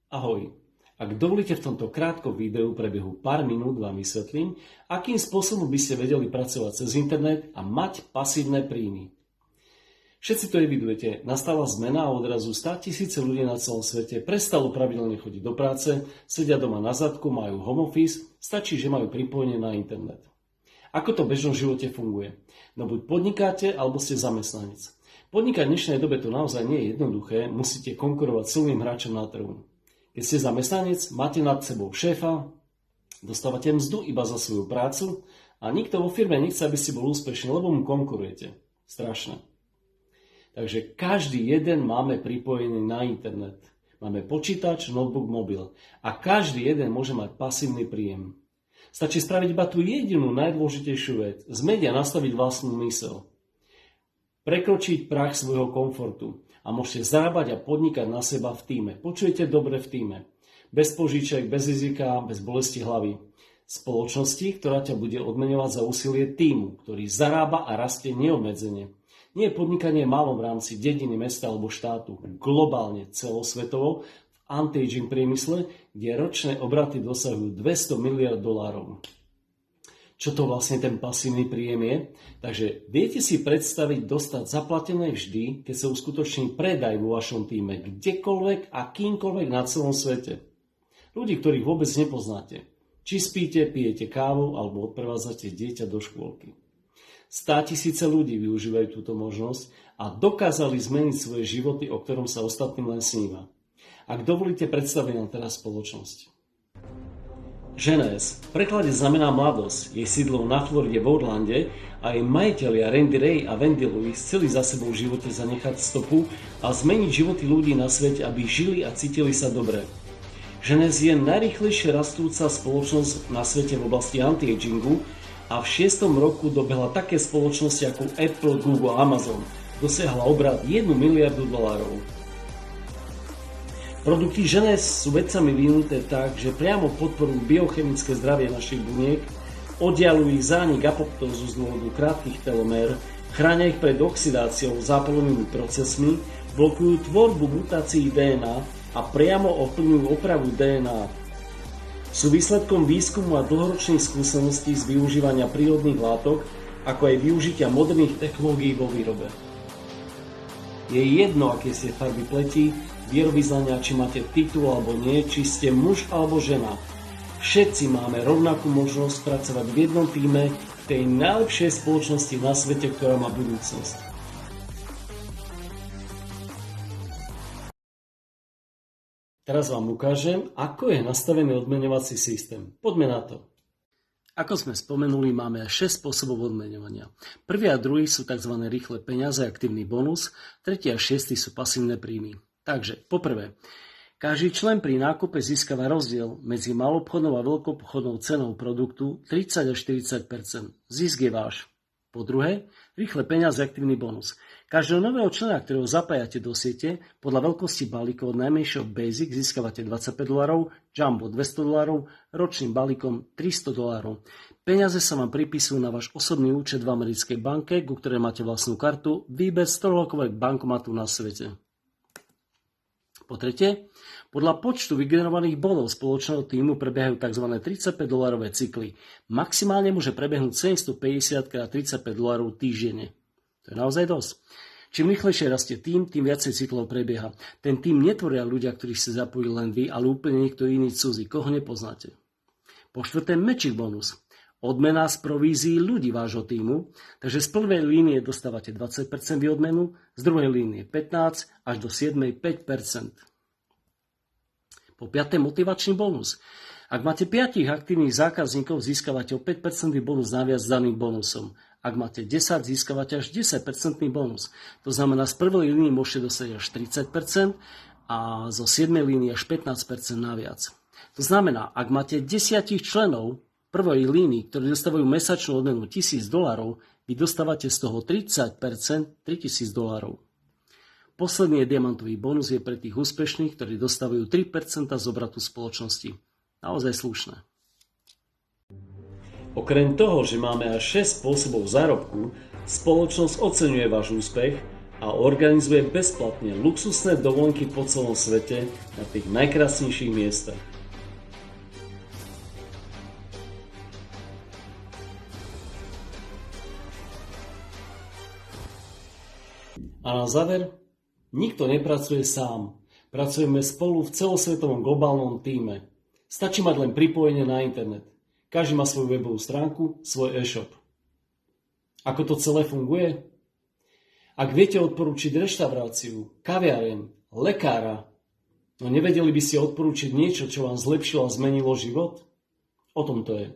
Ahoj. Ak dovolíte, v tomto krátkom videu prebehu pár minút vám vysvetlím, akým spôsobom by ste vedeli pracovať cez internet a mať pasívne príjmy. Všetci to evidujete, nastala zmena a odrazu 100 000 ľudí na celom svete prestalo pravidelne chodiť do práce, sedia doma na zadku, majú home office, stačí, že majú pripojenie na internet. Ako to v bežnom živote funguje? No buď podnikáte, alebo ste zamestnanec. Podnikať v dnešnej dobe to naozaj nie je jednoduché, musíte konkurovať silným hráčom na trhu. Keď ste zamestnanec, máte nad sebou šéfa, dostávate mzdu iba za svoju prácu a nikto vo firme nechce, aby ste boli úspešní, lebo mu konkurujete. Strašné. Takže každý jeden máme pripojený na internet. Máme počítač, notebook, mobil a každý jeden môže mať pasívny príjem. Stačí spraviť iba tú jedinú najdôležitejšiu vec, zmeniť a nastaviť vlastnú myseľ. Prekročiť prah svojho komfortu a môžete zarábať a podnikať na seba v tíme. Počujete dobre v tíme. Bez požičiek, bez rizika, bez bolesti hlavy. Spoločnosti, ktorá ťa bude odmeňovať za úsilie tímu, ktorý zarába a rastie neobmedzene. Nie je podnikanie málo v rámci dediny, mesta alebo štátu. Globálne, celosvetovo, v anti-aging priemysle, kde ročné obraty dosahujú $200 miliárd. Čo to vlastne ten pasívny príjem je? Takže viete si predstaviť dostať zaplatené vždy, keď sa uskutoční predaj vo vašom týme, kdekoľvek a kýmkoľvek na celom svete. Ľudí, ktorých vôbec nepoznáte. Či spíte, pijete kávu alebo odprevádzate dieťa do škôlky. 100 000 ľudí využívajú túto možnosť a dokázali zmeniť svoje životy, o ktorom sa ostatným len sníva. Ak dovolíte, predstaviť nám teraz spoločnosť. Genesis v preklade znamená mladosť, jej sídlom na Floride v Orlande a jej majitelia Randy Ray a Wendy Lewis chceli za sebou v živote zanechať stopu a zmeniť životy ľudí na svete, aby žili a cítili sa dobre. Genesis je najrýchlejšie rastúca spoločnosť na svete v oblasti anti-agingu a v 6. roku dobehla také spoločnosti ako Apple, Google a Amazon. Dosiahla obrat $1 miliardu. Produkty Genesis sú vedcami vyvinuté tak, že priamo podporujú biochemické zdravie našich buniek, oddialujú ich zánik apoptózu z dôvodu krátkych telomér, chránia ich pred oxidáciou, zápalovými procesmi, blokujú tvorbu mutácií DNA a priamo ovplyvňujú opravu DNA. Sú výsledkom výskumu a dlhoročných skúseností z využívania prírodných látok, ako aj využitia moderných technológií vo výrobe. Je jedno, aké ste farby pleti, vierovyznania, či máte titul alebo nie, či ste muž alebo žena. Všetci máme rovnakú možnosť pracovať v jednom tíme v tej najlepšej spoločnosti na svete, ktorá má budúcnosť. Teraz vám ukážem, ako je nastavený odmeňovací systém. Poďme na to. Ako sme spomenuli, máme 6 spôsobov odmeňovania. Prvý a druhý sú tzv. Rýchle peniaze, aktívny bonus, tretí a šiestý sú pasívne príjmy. Takže, poprvé, každý člen pri nákupe získava rozdiel medzi maloobchodnou a veľkoobchodnou cenou produktu 30 až 40%. Zisk je váš. Po druhé, rýchle peniaze, aktívny bonus. Každého nového člena, ktorého zapájate do siete, podľa veľkosti balíkov od najmenšieho Basic získavate $25, Jumbo $200, ročným balíkom $300. Peniaze sa vám pripisujú na váš osobný účet v americkej banke, ku ktorej máte vlastnú kartu, výber z ktoréhokoľvek bankomatu na svete. Po tretie, podľa počtu vygenerovaných bodov spoločného týmu prebiehajú tzv. $35 cykly. Maximálne môže prebehnúť 750 x $35 týždenne. To je naozaj dosť. Čím rýchlejšie rastie tým viacej cyklov prebieha. Ten tým netvoria ľudia, ktorí ste zapojili len vy, ale úplne niekto iný cudzí, koho nepoznáte. Po štvrté, matching bonus. Odmena z provízií ľudí vášho týmu, takže z prvej línie dostávate 20% odmenu, z druhej línie 15% až do 7% 5%. Po piaté, motivačný bonus. Ak máte 5 aktívnych zákazníkov, získavate o 5% bonus naviac s daným bonusom. Ak máte 10, získavate až 10% bonus. To znamená, z prvej línie môžete dostať až 30% a zo 7 línie až 15% naviac. To znamená, ak máte 10 členov prvej línii, ktorí dostávajú mesačnú odmenu $1000, vy dostávate z toho 30%, $3000. Posledný diamantový bonus je pre tých úspešných, ktorí dostávajú 3% z obratu spoločnosti. Naozaj slušné. Okrem toho, že máme až 6 spôsobov zárobku, spoločnosť oceňuje váš úspech a organizuje bezplatne luxusné dovolenky po celom svete na tých najkrásnejších miestach. A na záver, nikto nepracuje sám. Pracujeme spolu v celosvetovom globálnom tíme. Stačí mať len pripojenie na internet. Každý má svoju webovú stránku, svoj e-shop. Ako to celé funguje? Ak viete odporúčiť reštauráciu, kaviareň, lekára, no nevedeli by ste odporúčiť niečo, čo vám zlepšilo a zmenilo život? O tom to je.